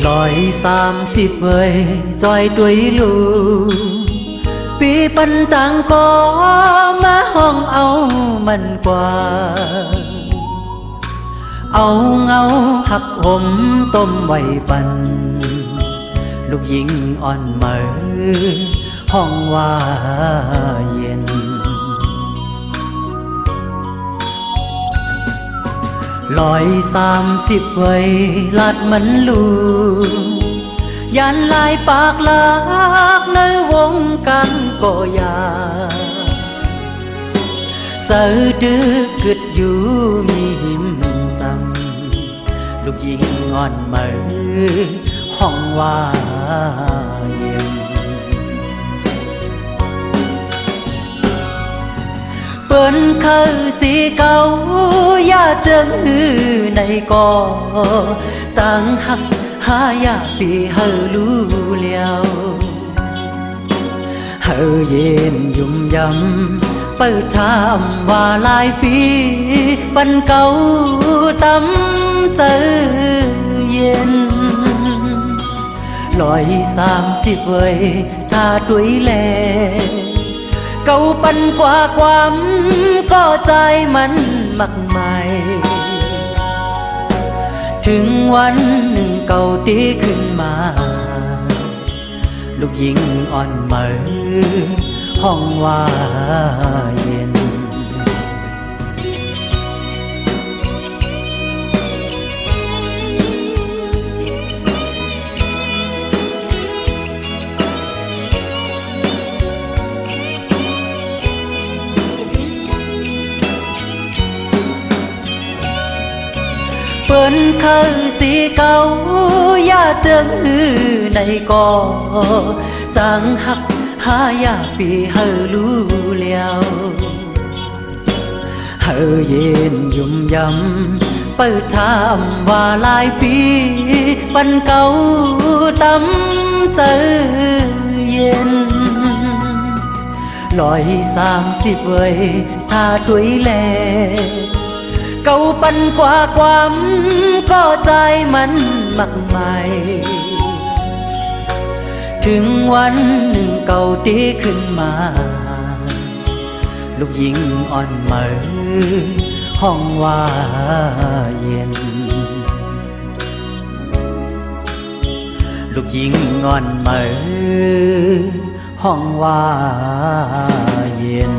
130người tròi đuổi lùปีปันต่างก็มาห้องเอามันกว่าเอาเงาหักหมต้มไว้ปันลูกหญิงอ่อนเหมอห้องว่าเย็น130ไว้ลาดมันลูยันลายปากลากในวงกันก็ยาเจอดึกกึดอยู่มีหิมจำลูกหญิงอ่อนเหมอห้องว่าเย็นเปิ้นคือสีเก่าอย่าเจิงหือในก่อต่างหักหายาปีเฮารู้แล้วเฮาเย็นยุ่มยำเปิดทำว่าหลายปีปันเก่าตำเจอเย็น130เว้ยถ้าด้วยแลเก่าปันกว่าความก็ใจมันมักใหม่ถึงวันหนึ่งเก่าดีขึ้นมาลูกหญิงอ่อนเหมอห้องว่าเย็นเปิ้นคือสีเก่าอย่าเจิงหือในก่อต่างหักหายาปีเฮารู้แล้วเฮาเย็นยุ่มยำเปิดทำว่าหลายปีปันเก่าตำเจอเย็น130เว้ยถ้าด้วยแลเก่าปันกว่าความก็ใจมันมักใหม่ถึงวันหนึ่งเก่าดีขึ้นมาลูกหญิงอ่อนเหมอห้องว่าเย็นลูกหญิงอ่อนเหมอห้องว่าเย็น